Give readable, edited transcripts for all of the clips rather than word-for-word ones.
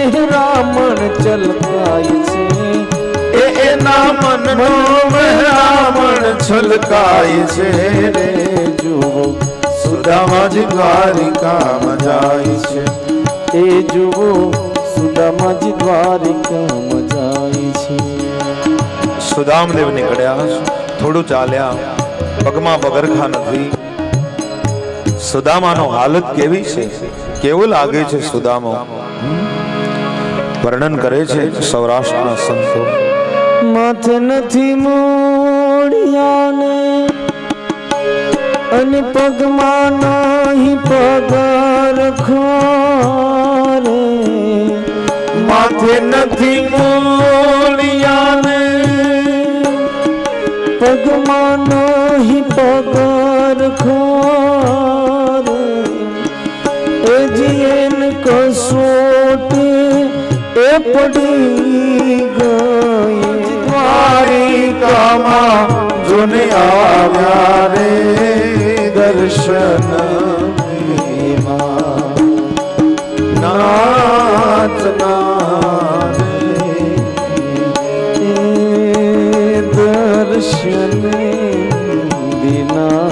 મહેરામણ છલકાય છે, એના મનનો મહેરામણ છલકાય છે રે જુઓ સુદામાજી દ્વારિકામાં જાય છે, એ જુઓ સુદામાજી દ્વારિકામાં જાય છે. સુદામદેવ નીકળ્યા, થોડું ચાલ્યા, પગમાં પગરખા નથી. સુદામાનો હાલત કેવી છે, કેવું લાગે છે સુદામો? વર્ણન કરે છે સૌરાષ્ટ્રના સંતો. માથે નથી મોડિયાને અને પગમાં નહીં પગરખો રે, માથે નથી મોડિયાને પગમાં નહીં પગરખો રે, એ જીએન કસોટી એ પડી ગઈ. દ્વારિકામાં જોને આવ્યા રે દર્શન નાથના દર્શન વિના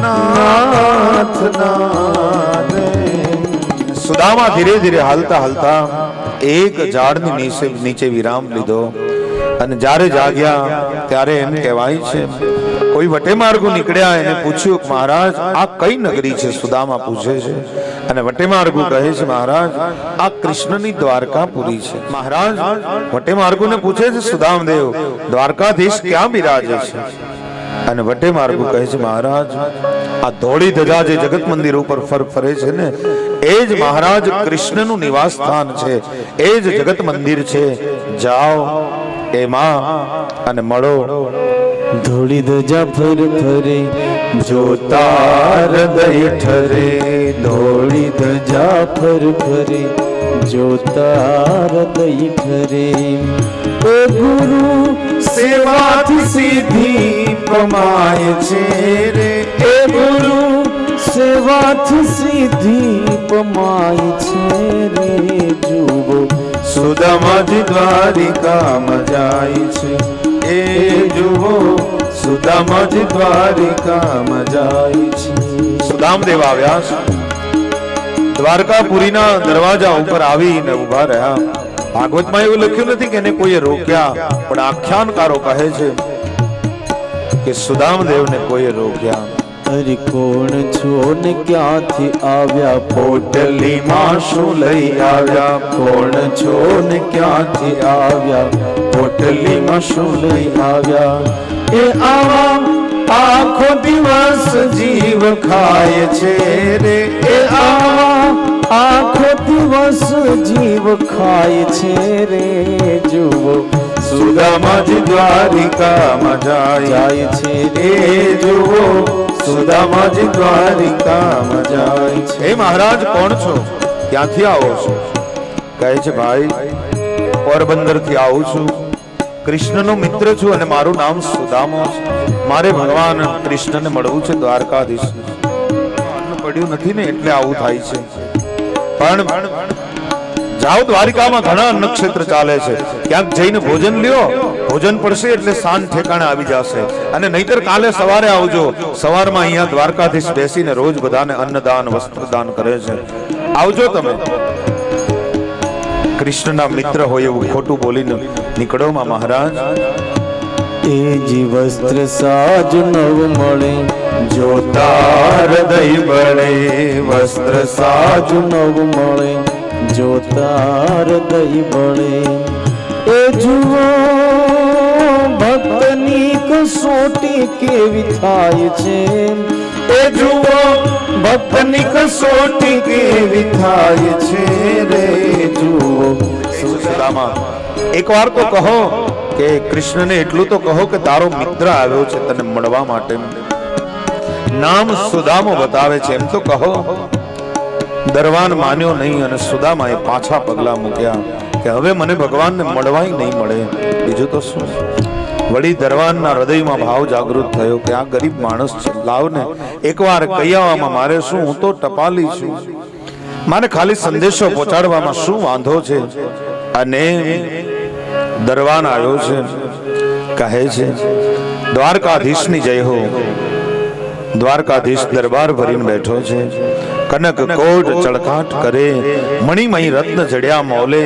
નાથના. સુદામા ધીરે ધીરે હાલતા હાલતા એક ઝાડની નીચે વિરામ લીધો અને જ્યારે જાગ્યા ત્યારે એમ કહેવાય છે કોઈ વટે માર્ગો નીકળ્યા, એને પૂછ્યું મહારાજ આ કઈ નગરી છે? સુદામા પૂછે છે અને વટે માર્ગો કહે છે મહારાજ આ કૃષ્ણની દ્વારકાપુરી છે. મહારાજ વટે માર્ગોને પૂછે છે સુદામદેવ દ્વારકાધીશ ક્યાં બિરાજે છે? અને વટે માર્ગો કહે છે મહારાજ આ ધોળી ધજા જે જગત મંદિર ઉપર ફરે છે ને એ જ મહારાજ કૃષ્ણનું નિવાસ સ્થાન છે, એ જ જગત મંદિર છે. જાઓ એમાં અને મળો. ધોળી ધજા ફરે જોતા હૃદય ઠરે, ધોળી ધજા ફરે જોતા હૃદય ઠરે, એ ગુરુ સેવાથી સિદ્ધિ પમાય છે રે, એ ગુરુ સેવાથી સિદ્ધિ પમાય છે રે જુઓ સુદામાજી દ્વારિકામાં જાય છે, એ જુઓ સુદામાજી દ્વારિકામાં જાય છે. સુદામદેવ આવ્યા, દ્વારકાપુરીના દરવાજા ઉપર આવીને ઉભા રહ્યા. ભાગવતમાં એવું લખ્યું નથી કે એને કોઈએ રોક્યા, પણ આખ્યાનકારો કહે છે કે સુદામદેવને કોઈએ રોક્યા. અરે કોણ છો ને ક્યાંથી આવ્યા? પોટલીમાં શું લઈ આવ્યા? કોણ છો ને ક્યાંથી આવ્યા? પોટલીમાં શું લઈ આવ્યા? એ આવા આખો દિવસ જીવ ખાય છે રે, એ આવા આખો દિવસ જીવ ખાય છે રે જુઓ સુદામાજી દ્વારિકામાં જાય છે રે, જુઓ સુદામાજી દ્વારિકામાં જાય છે. હે મહારાજ કોણ છો? ક્યાંથી આવો છો? કહે છે ભાઈ પોરબંદર થી આવું છું, કૃષ્ણનો મિત્ર છું અને મારું નામ સુદામો છે. મારે ભગવાન કૃષ્ણને મળવું છે દ્વારકાધીશ. પડ્યું નથી ને એટલે આવું થાય છે. પણ જાઓ દ્વારિકામાં ઘણા નક્ષત્ર ચાલે છે, ક્યાંક જઈને ભોજન લ્યો, ભોજન પડશે એટલે સાંજ ઠેકાણે આવી જશે. અને નહીતર કાલે સવારે આવજો, સવારમાં અહીંયા દ્વારકાધીશ બેસીને રોજ બધાને અન્નદાન વસ્ત્રદાન કરે છે. આવજો તમે. કૃષ્ણના મિત્ર હોય એવું ખોટું બોલીને નીકળો માં મહારાજ. એ જી વસ્ત્ર સાજ નવ મળે જોતા હૃદય બળે, વસ્ત્ર સાજ નવ મળે જોતા હૃદય બળે, એ જુઓ ભક્તની કસોટી કેવી થાય છે, એ જુઓ ભક્તની કસોટી કેવી થાય છે રે જુઓ. સુદામા એક વાર તો કહો કે કૃષ્ણને એટલું તો કહો કે તારો મિત્ર આવ્યો છે તને મળવા માટે, નામ સુદામો બતાવે છે એમ તો કહો. દરવાન માન્યો નહીં અને સુદામાએ પાછા પગલા મૂક્યા કે હવે મને ભગવાનને મળવાય નહીં મળે, બીજું તો શું. વળી દરવાનના હૃદયમાં ભાવ જાગૃત થયો કે આ ગરીબ માણસ છે, લાવને એકવાર કહી આવવામાં મારે શું, હું તો ટપાલી છું. મારે ખાલી સંદેશો પહોંચાડવામાં શું વાંધો છે? અને દરવાન આવ્યો છે, કહે છે દ્વારકાધીશની જય હો. દ્વારકાધીશ દરબાર ભરીને બેઠો છે, કનક કોટ ચળકાટ કરે, મણિમય રત્ન જડ્યા મોલે,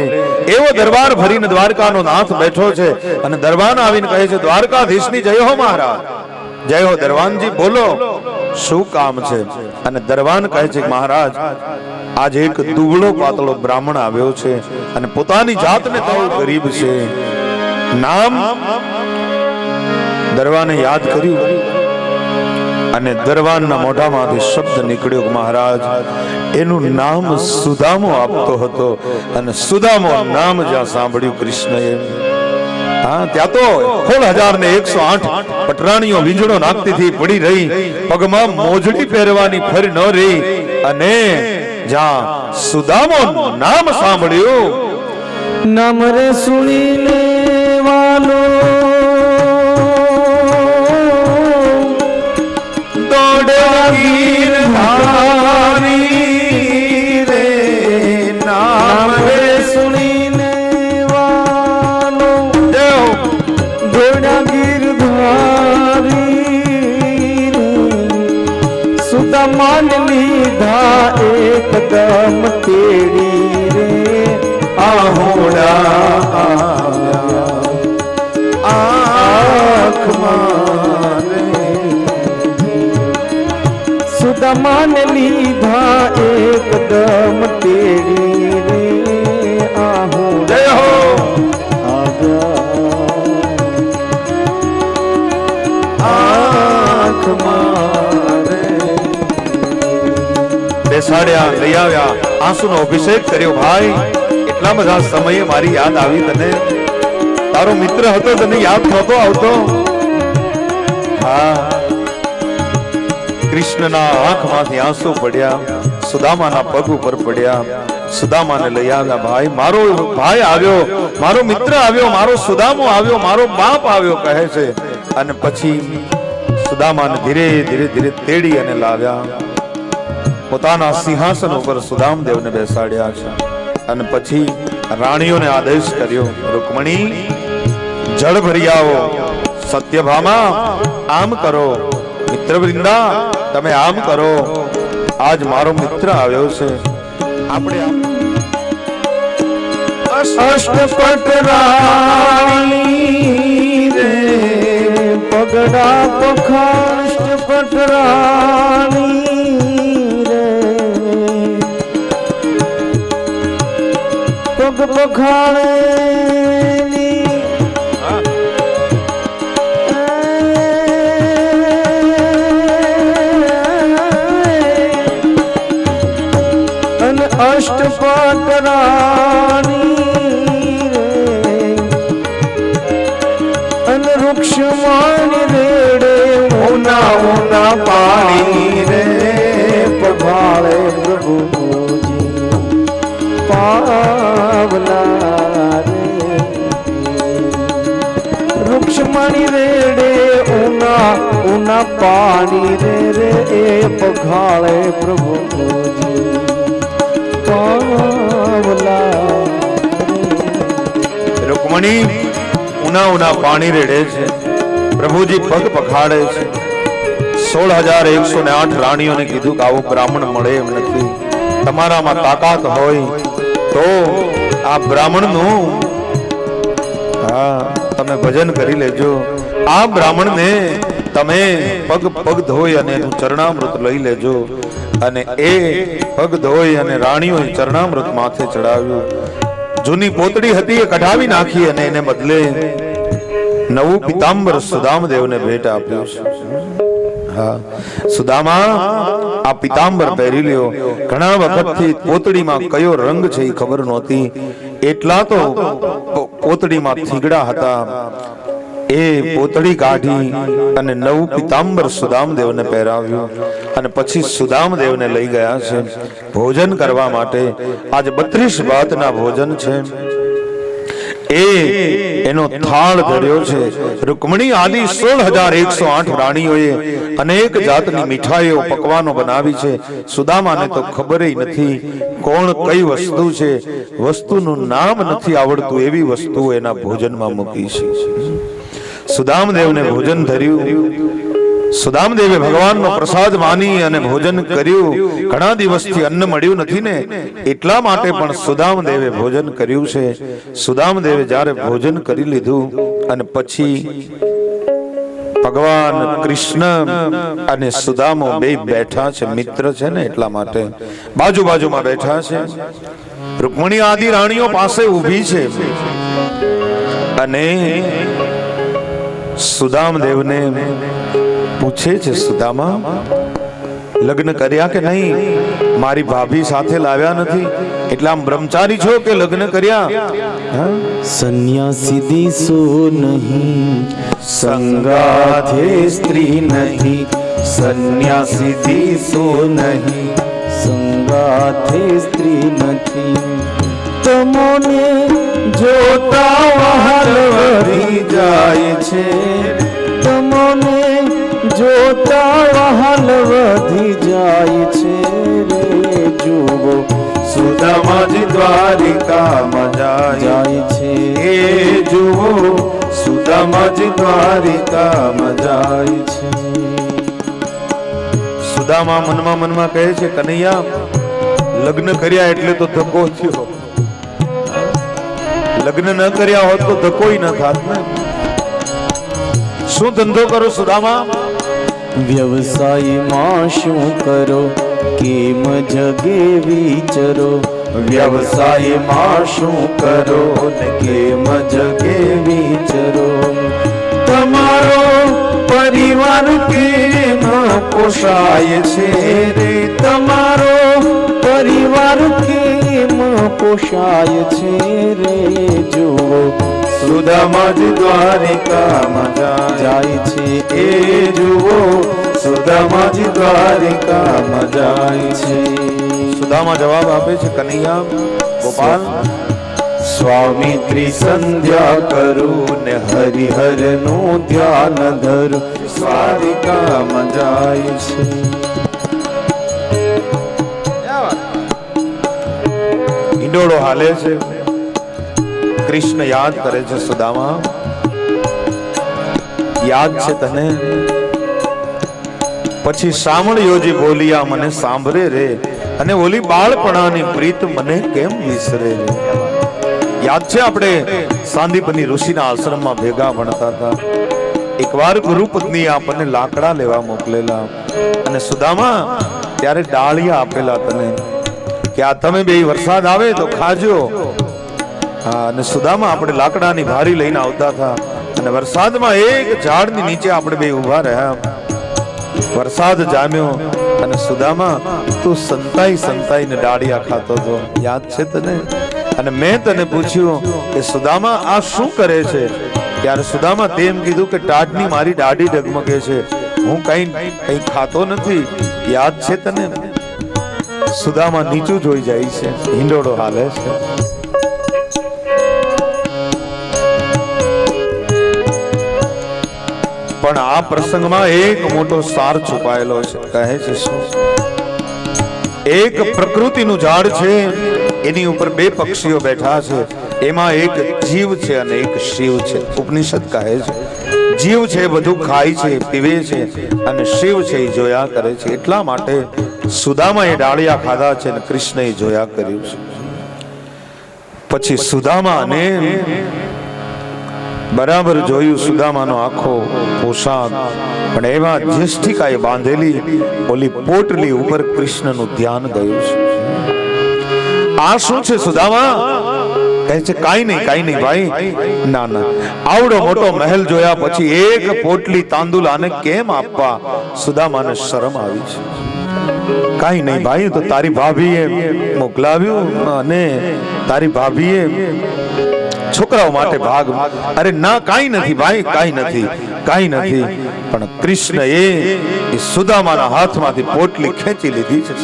એવો દરબાર ભરીને દ્વારકાનો નાથ બેઠો છે. અને દરબાન આવીને કહે છે દ્વારકાધીશની જય હો મહારાજ. જય હો દરવાનજી, બોલો શું કામ છે? અને દરવાન કહે છે મહારાજ, આજે એક દુબળો પાતળો બ્રાહ્મણ આવ્યો છે અને પોતાની જાતને તો ગરીબ છે. નામ દરવાને યાદ કર્યું અને દરવાનના મોઢામાંથી શબ્દ નીકળ્યો કે મહારાજ, એનું નામ સુદામો આપતો હતો. અને સુદામો નામ જ્યાં સાંભળ્યું કૃષ્ણએ, હા, ત્યાં તો 16,108 પટરાણીઓ વીંજળો નાખતીથી પડી રહી, પગમાં મોજડી પહેરવાની ફરી ન રહી. અને જ્યાં સુદામો નામ સાંભળ્યું, નામ રે સુણીને વાલો ગીરધારી રે, નામ રે સુણીને વાલો દેવ ગીરધારી રે, સુદામાન લીધા એકદમ તેડી રે, આહોડા આંખમાં સુદામાન લીધા એકદમ તેડી રે, આહો જય હો. બેસાડ્યા, લઈ આવ્યા, આંસુનો અભિષેક કર્યો. ભાઈ, એટલા બધા સમયે મારી યાદ આવી તને? તારો મિત્ર હતો, તને યાદ નહોતો આવતો? હા, કૃષ્ણના આંખમાંથી આંસુ પડ્યા, સુદામાના પગ ઉપર પડ્યા, સુદામાને લઈ આવ્યા. ભાઈ, મારો ભાઈ આવ્યો, મારો મિત્ર આવ્યો, મારો સુદામો આવ્યો, મારો બાપ આવ્યો, કહે છે. અને પછી સુદામાને ધીરે ધીરે ધીરે તેડી અને લાવ્યા, પોતાના સિંહાસન ઉપર સુદામદેવને બેસાડ્યા છે. અને પછી રાણીઓને આદેશ કર્યો, રૂકમણી જળ ભરી આવો. સત્યભામા આમ કરો, મિત્રવૃંદા તમે આમ કરો, આજ મારો મિત્ર આવ્યો છે. આપણે અષ્ટપટ રાણી રે, પગડા પખાણ અષ્ટપટ રાણી રે, પગ પખાણે અષ્ટપટ રાણી રે, અન વૃક્ષમાણી રેડે ઉના ઉના પાણી રે, પભાળે પ્રભુજી પાવલા રે, વૃક્ષમાણી રેડે ઉના ઉના પાણી રે રે, પભાળે પ્રભુજી રૂકમણી ઉના ઉના પાણી રેડે છે, પ્રભુજી પગ પખાડે છે. 16,108 રાણીઓને કીધું કે આવો બ્રાહ્મણ મળે એમ નથી. તમારામાં તાકાત હોય તો આ બ્રાહ્મણનું તમે ભજન કરી લેજો. આ બ્રાહ્મણને તમે પગ પગ ધોઈ અને એનું ચરણામૃત લઈ લેજો. અને એ પગ ધોઈ અને રાણીઓએ ચરણામૃત માથે ચડાવ્યું. જૂની પોતડી હતી એ કઢાવી નાખી અને એને બદલે નવું પિતાંબર સુદામદેવને ભેટ આપ્યું છે. હા, સુદામા આ પિતાંબર પહેરી લ્યો. ઘણા વખતથી પોતડીમાં કયો રંગ છે એ ખબર નહોતી, એટલા તો પોતડીમાં થીગડા હતા. એ પોતડી કાઢી અને નવું પિતાંબર સુદામદેવને પહેરાવ્યું. અને પછી સુદામદેવને લઈ ગયા છે ભોજન કરવા માટે. આજે 32 ભાતના ભોજન છે. એનો થાળ ધર્યો છે. રૂકમણી આદિ 16,108 રાણીઓએ અનેક જાતની મીઠાઈઓ પકવાનો બનાવી છે. સુદામાને તો ખબર નથી કોણ કઈ વસ્તુ છે, વસ્તુનું નામ નથી આવડતું એવી વસ્તુ એના ભોજનમાં મૂકી છે. સુદામદેવને ભોજન ધર્યું. સુદામદેવે ભગવાનનો પ્રસાદ માની અને ભોજન કર્યું. ઘણા દિવસથી અન્ન મળ્યું નથી ને, એટલા માટે પણ સુદામદેવે ભોજન કર્યું છે. સુદામદેવે જ્યારે ભોજન કરી લીધું અને પછી ભગવાન કૃષ્ણ અને સુદામો બે બેઠા છે, મિત્ર છે ને એટલા માટે બાજુ બાજુમાં બેઠા છે. રૂકમણી આદિ રાણીઓ પાસે ઊભી છે અને સુદામદેવને પૂછે છે, સુદામા લગ્ન કર્યા કે નહીં? મારી ભાભી સાથે લાવ્યા નથી એટલે આમ બ્રહ્મચારી છો કે લગ્ન કર્યા? સન્યાસી દીસો નહીં, સંગાથે સ્ત્રી નહીં. સન્યાસી દીસો નહીં, સંગાથે સ્ત્રી નથી. તમોને જોતા વહાલ વધી જાય છે, તમોને જોતા વહાલ વધી જાય છે રે. જુઓ સુદામાજી દ્વારિકામાં જાય છે, એ જુઓ સુદામાજી દ્વારિકામાં જાય છે. સુદામા મનમાં કહે છે, કનૈયા લગ્ન કર્યા એટલે તો ધક્કો થયો, લગ્ન ન કર્યા હોત તો ધક્કોય ન થાત ને. શું ધંધો કરો સુદામા? વ્યવસાયમાં શું કરો, કેમ જગે વિચરો. વ્યવસાયમાં શું કરો ને કેમ જગે વિચરો. તમારો પરિવાર કેમ પોષાય છે રે, તમારો પરિવાર કેમ પોષાય છે રે. જુઓ સુદામાજી દ્વારિકામાં જાય છે, એ જુઓ સુદામાજી દ્વારિકામાં જાય છે. સુદામા જવાબ આપે છે, કનૈયા ગોપાલ સ્વામી ત્રિસંધ્યા કરું ને હરિહર નું ધ્યાન ધરું. દ્વારિકામાં જાય છે. હિંડોળો હાલે છે, કૃષ્ણ યાદ કરે છે. સુદામા યાદ છે તને? પછી સાંભળ્યોજી બોલિયા મને સાંભળે રે, અને ઓલી બાળપણાની પ્રીત મને કેમ વિસરે રે. યાદ છે આપણે સાંદીપની ઋષિના આશ્રમમાં ભેગા ભણતા હતા. એકવાર ગુરુપત્ની આપણને લાકડા લેવા મોકલેલા અને સુદામા ત્યારે ડાળિયા આપેલા તને કે આ તમે બે વરસાદ આવે તો ખાજો. હા, અને સુદામા આપણે લાકડાની ભારી લઈને આવતા હતા અને વરસાદમાં એક ઝાડની નીચે આપણે બે ઊભા રહ્યા. વરસાદ જામ્યો અને સુદામા તું સંતાઈને ડાળિયા ખાતો હતો, યાદ છે તને? અને મેં તને પૂછ્યું કે સુદામા આ શું કરે છે? ત્યારે સુદામા તેમ કીધું કે ટાઢની મારી દાઢી ડગમગે છે, હું કઈ ખાતો નથી. યાદ છે તને? સુદામા નીચું જોઈ જાય છે, હિંડોળો હાલે છે. પણ આ પ્રસંગમાં એક મોટો સાર છુપાયેલો છે. કહે છે શું? એક પ્રકૃતિનું ઝાડ છે, એની ઉપર બે પક્ષીઓ બેઠા છે, એમાં એક જીવ છે અને એક શિવ છે. ઉપનિષદ કહે છે જીવ છે બધું ખાય છે, પીવે છે, અને શિવ છે એ જોયા કરે છે. એટલા માટે સુદામાએ ડાળિયા ખાધા છે અને કૃષ્ણએ જોયા કર્યું છે. પછી સુદામાને બરાબર જોયું, સુદામાનો આખો પોશાક પણ એમાં જ્યેષ્ઠિકાએ બાંધેલી ઓલી પોટલી ઉપર કૃષ્ણનું ધ્યાન ગયું છે. આ શું છે સુદામા? કહે છે કાઈ નહીં ભાઈ. ના ના, આવડો મોટો મહેલ જોયા પછી એક પોટલી તાંદુલ આને કેમ આપવા? સુદામાને શરમ આવી છે. કાઈ નહીં ભાઈ, તો તારી ભાભીએ મોકલાવ્યું અને તારી ભાભીએ છોકરાઓ માટે ભાગ. અરે ના, કાઈ નથી ભાઈ, કાઈ નથી. પણ કૃષ્ણ એ સુદામાના હાથમાંથી પોટલી ખેંચી લીધી છે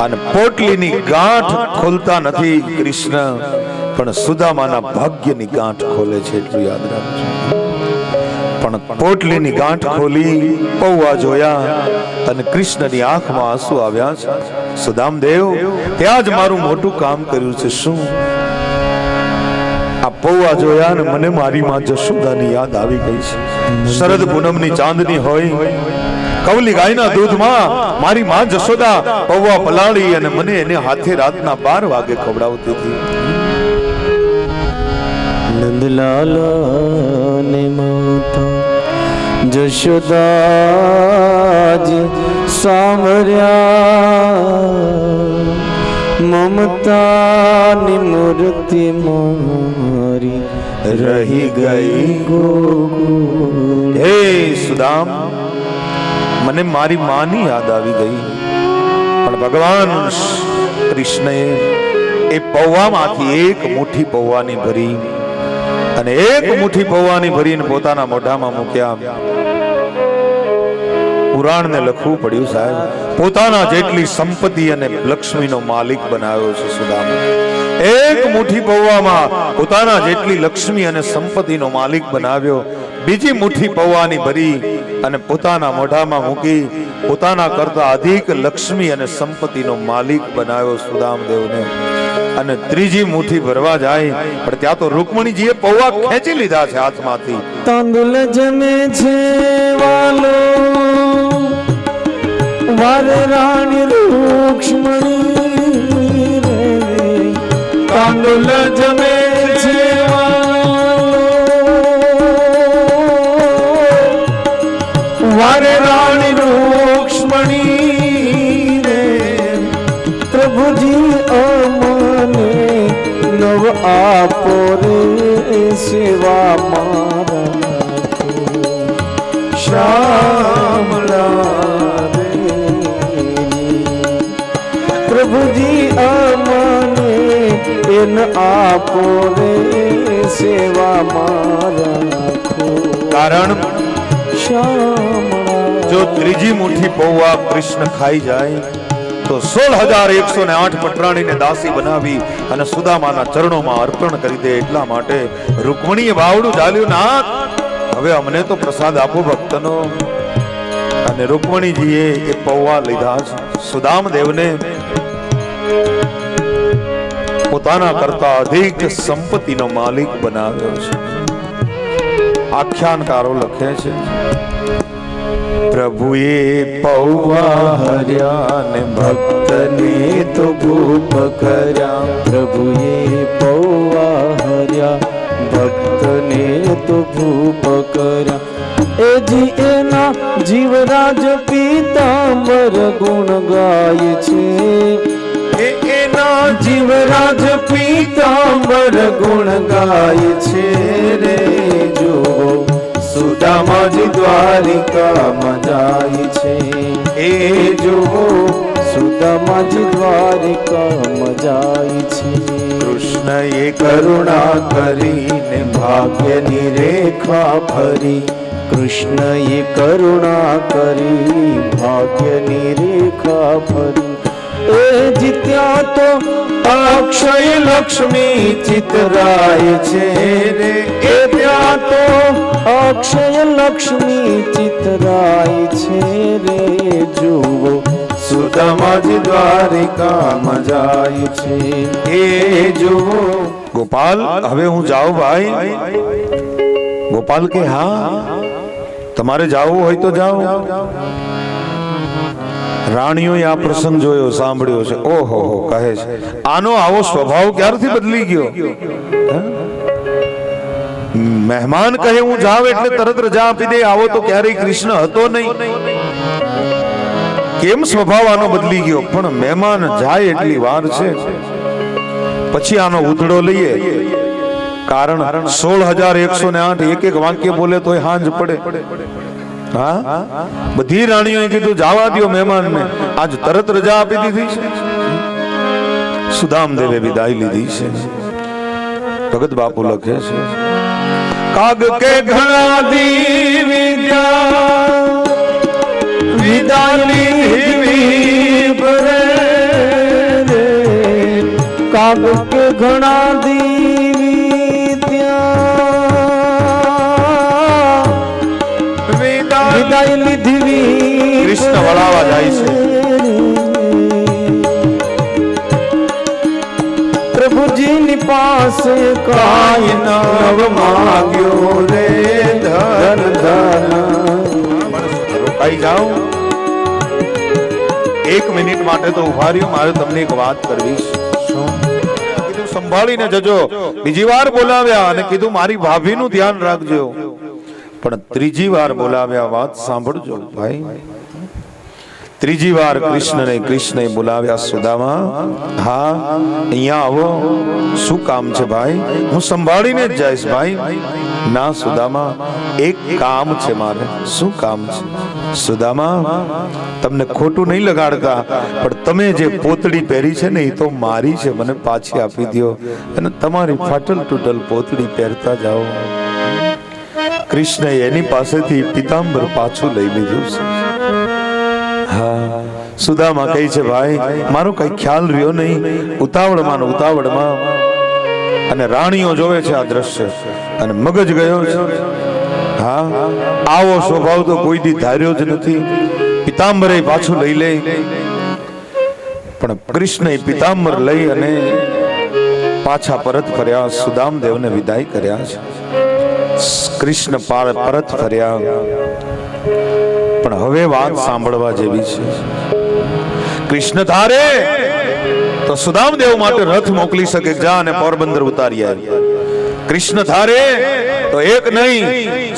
અને પોટલીની ગાંઠ ખોલતા નથી કૃષ્ણ. પણ સુદામાના ભાગ્યની ગાંઠ ખોલે છે એટલું યાદ રાખજો. પણ પોટલીની ગાંઠ ખોલી, પૌવા જોયા અને કૃષ્ણની આંખમાં આંસુ આવ્યા છે. સુદામદેવ, ત્યાં જ મારું મોટું કામ કર્યું છે. શું? આ પૌવા જોયા ને મને મારી માં જશોદાની યાદ આવી ગઈ છે. શરદ પૂનમની ચાંદની હોય, કવલી ગાયના દૂધમાં મારી માં જશોદા પૌવા પલાળી અને મને એને હાથે રાતના 12 વાગે ખવડાવતી હતી. નંદલાલ ને માતા જશોદાજી સાંભળ્યા, મમતાની મૂર્તિ મારી રહી ગઈ ગોકુળ. હે સુદામ, મને મારી માની યાદ આવી ગઈ. પણ ભગવાન કૃષ્ણએ એ પૌવામાંથી એક મુઠ્ઠી પૌવાની ભરી અને એક મુઠ્ઠી પૌવાની ભરીને પોતાના મોઢામાં મૂક્યા. પુરાણને લખવું પડ્યું સાહેબ. પોતાના જેટલી સંપત્તિ અને લક્ષ્મીનો માલિક બનાવ્યો છે સુદામ. એક મુઠ્ઠી પૌવામાં પોતાના જેટલી લક્ષ્મી અને સંપત્તિનો માલિક બનાવ્યો. બીજી મુઠ્ઠી પૌવાની ભરી અને પોતાના મોઢામાં મૂકી પોતાના કરતા અધિક લક્ષ્મી અને સંપત્તિનો માલિક બનાવ્યો સુદામદેવને. અને ત્રીજી મુઠ્ઠી ભરવા જાય પણ ત્યાં તો રૂકમણીજીએ પૌવા ખેંચી લીધા છે હાથમાંથી. તાંદુલ જમે છે વાલો વાર રાણી રૂક્ષ્મણી રે, તાંદુલ જમે છે વાર રાણી રૂક્ષ્મણી રે, પ્રભુજી અમને નવ આપો રે સેવા મારા શ્યામળા રે, પ્રભુજી અમને એન આપો રે સેવા મારા. કારણ શ્યામળા. જો ત્રીજી મુઠ્ઠી પૌવા કૃષ્ણ ખાઈ જાય તો 16,108 પટરાણીને દાસી બનાવી અને સુદામાના ચરણોમાં અર્પણ કરી દે. એટલા માટે રૂકમણીએ બાવડું ઝાલ્યું, નાથ હવે અમને તો પ્રસાદ આપો ભક્તનો. અને રૂકમણીજીએ એ પૌવા લીધા છે. સુદામદેવને પોતાના કરતા અધિક સંપત્તિનો માલિક બનાવ્યો છે. આખ્યાનકારો લખે છે, પ્રભુએ પૌવા હર્યા ને ભક્તને તો ભૂપ કર્યા. પ્રભુએ પૌવા હર્યા ભક્તને તો ભૂપ કર્યા. એજી એના જીવરાજ પીતાંબર ગુણ ગાય છે. એના જીવરાજ પીતાંબર ગુણ ગાય છે રે. જો સુદામાજી દ્વારિકામાં જાય છે. એ જો સુદામાજી દ્વારિકામાં જાય છે. કૃષ્ણએ કરુણા કરીને ભાગ્યની રેખા ફરી. કૃષ્ણએ કરુણા કરી ભાગ્યની રેખા ફરી. એ જીત્યા તો અક્ષય લક્ષ્મી ચિતરાય છે રે. એ ત્યાં તો અક્ષય લક્ષ્મી ચિતરાય છે રે. જુઓ સુદામાજી દ્વારિકામાં જાય છે. એ જુઓ. ગોપાલ, હવે હું જાઉં ભાઈ? ગોપાલ કે હા, તમારે જાવું હોય તો જાઓ. રાણીઓએ આ પ્રસંગ જોયો, સાંભળ્યો છે. ઓહો હો, કહે છે આનો આવો સ્વભાવ ક્યારથી બદલી ગયો? મહેમાન કહે હું જાવ એટલે તરત રજા આપી દે. આવો તો ક્યારેય કૃષ્ણ હતો નહીં. કેમ સ્વભાવ આનો બદલી ગયો? પણ મહેમાન જાય એટલી વાર છે, પછી આનો ઉધડો લઈએ. કારણ 16,108 એક એક વાક્ય બોલે તોય હાંજ પડે. હા, બધી રાણીઓએ કીધું જવા દો મહેમાનને. આજ તરત રજા આપી દીધી છે. સુદામદેવે વિદાય લીધી છે. ભગત બાપુ લખે છે, કાગ કે ઘણા દી વિદાય લીધી કા લાગ કે ઘણા દીવી ત્યાં વિદાય લીધી કૃષ્ણ વળાવા જાય છે. પ્રભુજીની પાસે કાય નવ માગ્યો રે ધન ધન. રોકાઈ જાઓ, 1 મિનિટ માટે તો ઉભા રહ્યો, મારે તમને એક વાત કરવી છે. કીધું સંભાળીને જજો. બીજી વાર બોલાવ્યા અને કીધું મારી ભાભીનું ધ્યાન રાખજો. પણ ત્રીજી વાર બોલાવ્યા, વાત સાંભળજો ભાઈ. ત્રીજી વાર કૃષ્ણને બોલાવ્યા. સુદામા, હા અહીંયા આવો. શું કામ છે ભાઈ? હું સંભાળીને જ જઈશ ભાઈ. ના સુદામા, એક કામ છે મારે. શું કામ છે? સુદામા, તમને ખોટું નહીં લગાડતા, પણ તમે જે પોતડી પહેરી છે ને એ તો મારી છે, મને પાછી આપી દો અને તમારી ફાટલ તૂટલ પોતડી પહેરતા જાઓ. કૃષ્ણએ એની પાસેથી પિતાંબર પાછું લઈ લીધું છે. હા, સુદામા કહે છે ભાઈ મારો કઈ ખ્યાલ રહ્યો નહીં, ઉતાવળમાં અને રાણીઓ જોવે છે આ દ્રશ્ય અને મગજ ગયો છે. હા, આવો સ્વભાવ તો કોઈ દી ધાર્યો જ નથી. પિતાંબરે પાછું લઈ લે. પણ કૃષ્ણએ પિતાંબર લઈ અને પાછા પરત ફર્યા. સુદામદેવને વિદાય કર્યા છે. કૃષ્ણ પરત ફર્યા. પણ હવે વાત સાંભળવા જેવી છે. કૃષ્ણ ધારે તો સુદામદેવ માટે રથ મોકલી શકે, જા અને પોરબંદર ઉતારી આવે. કૃષ્ણ ધારે તો એક નહીં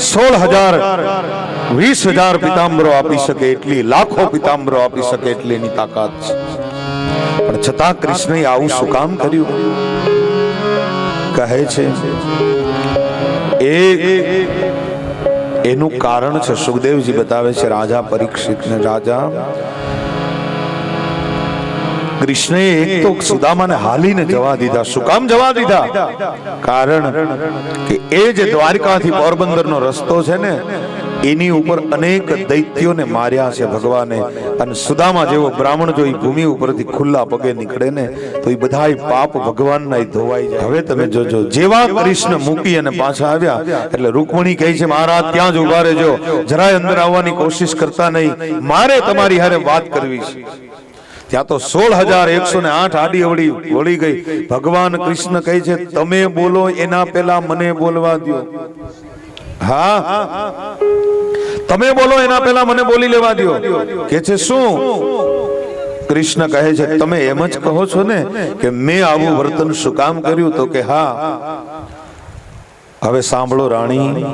16,000 20,000 પિતાંબરો આપી શકે, એટલી લાખો પિતાંબરો આપી શકે એટલી એની તાકાત છે. પણ છતાં કૃષ્ણએ આવું શું કામ કર્યું? કહે છે એનું કારણ છે. સુખદેવજી બતાવે છે રાજા પરીક્ષિતને. રાજા, કૃષ્ણએ એક તો સુદામાને હાલીને જવા દીધા. શું કામ જવા દીધા? કારણ કે એ જે દ્વારકાથી પોરબંદરનો રસ્તો છે ને એની ઉપર અનેક દૈત્યોને માર્યા છે ભગવાને. અને સુદામા જેવો બ્રાહ્મણ જો એ ભૂમિ ઉપરથી ખુલ્લા પગે નીકળે ને તો એ બધાય પાપ ભગવાનના ધોવાઈ જાય. હવે તમે જોજો, જેવા કૃષ્ણ મૂકી અને પાછા આવ્યા એટલે રૂકમણી કહે છે મહારાજ ત્યાં જ ઉભા રહેજો, જરાય અંદર આવવાની કોશિશ કરતા નહીં, મારે તમારી હારે વાત કરવી છે. ત્યાં તો 16,108 આડી અવળી વળી ગઈ. ભગવાન કૃષ્ણ કહે છે તમે બોલો એના પહેલા મને બોલવા દો. હા, તમે બોલો એના પહેલા મને બોલી લેવા દો. કે છે શું? કૃષ્ણ કહે છે તમે એમ જ કહો છો ને કે મેં આવું વર્તન શું કામ કર્યું? તો કે હા. હવે સાંભળો રાણી,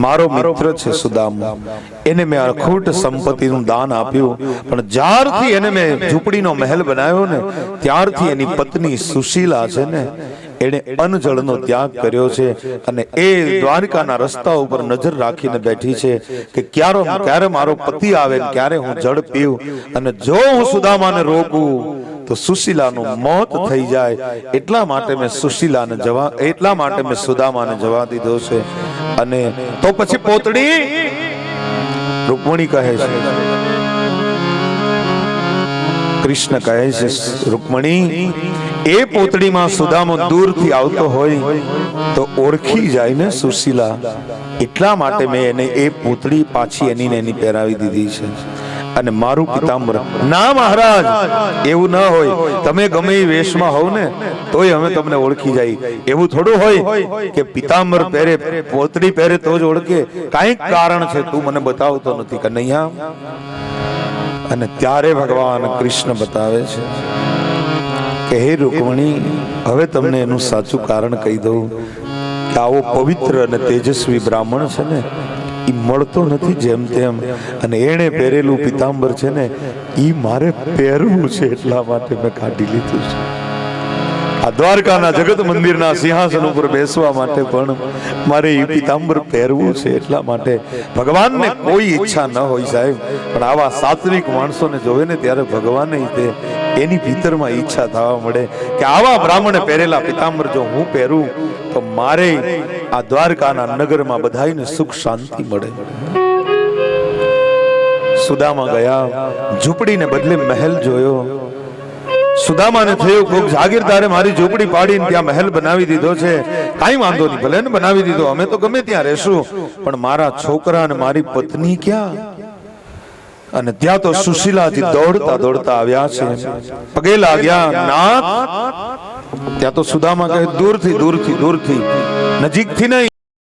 મારો મિત્ર છે સુદામા, એને મેં અખૂટ સંપત્તિનું દાન આપ્યું, પણ જ્યારથી એને મેં ઝૂંપડીનો મહેલ બનાવ્યો ને ત્યારથી એની પત્ની સુશીલા છે ને એને અન્નજળનો ત્યાગ કર્યો છે. અને એ દ્વારકાના રસ્તા ઉપર નજર રાખીને બેઠી છે કે ક્યારે મારો પતિ આવે ને ક્યારે હું જળ પીઉં, અને જો હું સુદામાને રોકું તો સુશીલાનું મોત થઈ જાય. એટલા માટે મેં સુદામાને જવા દીધો છે. અને તો પછી પોતડી? રૂકમણી કહે છે. કૃષ્ણ કહે છે રૂકમણી, એ પોતડીમાં સુદામો દૂરથી આવતો હોય તો ઓળખી જાય ને સુશીલા, એટલા માટે મેં એને એ પોતડી પાછી એની પહેરાવી દીધી છે. અને મારું પિતાંબર. ના મહારાજ, એવું ન હોય. તમે ગમે એ વેશમાં હોવ ને તોય અમે તમને ઓળખી જાય. એવું થોડું હોય કે પિતાંબર પહેરે પોતડી પહેરે તો જ ઓળખે. કાંઈક કારણ છે, તું મને બતાવતો નથી કનૈયા. અને ત્યારે ભગવાન કૃષ્ણ બતાવે છે કે હે રૂકમણી, હવે તમને એનું સાચું કારણ કહી દઉં કે આવો પવિત્ર અને તેજસ્વી બ્રાહ્મણ છે ને એ મળતો નથી જેમ તેમ. અને એણે પહેરેલું પિતાંબર છે ને એ મારે પહેરવું છે, એટલા માટે મેં કાઢી લીધું છે. આ દ્વારકાના જગત મંદિરના સિંહાસન ઉપર બેસવા માટે પણ મારે એ પિતાંબર પહેરવું છે. એટલા માટે ભગવાનને કોઈ ઈચ્છા ન હોય સાહેબ, પણ આવા સાત્વિક માણસોને જોવે ને ત્યારે ભગવાને એની ભીતરમાં ઈચ્છા થવા મળે કે આવા બ્રાહ્મણે પહેરેલા પિતાંબર જો હું પહેરું તો મારે આ દ્વારકાના નગરમાં બધાઈને સુખ શાંતિ મળે. સુદામા ગયા, ઝૂંપડીને બદલે મહેલ જોયો. સુદામાને થયું કોક જાગીરદારે મારી ઝૂંપડી પાડીને ત્યાં મહેલ બનાવી દીધો છે, કાંઈ વાંધો નહીં, ભલે ને બનાવી દીધો, અમે તો ગમે ત્યાં રહેશું, પણ મારા છોકરા અને મારી પત્ની ક્યાં? અને ત્યાં તો સુશીલાજી દોડતા દોડતા આવ્યા છે, પગે લાગ્યા, નાથ. ત્યાં તો સુદામા કહે દૂરથી દૂરથી દૂરથી, નજીકથી નહીં.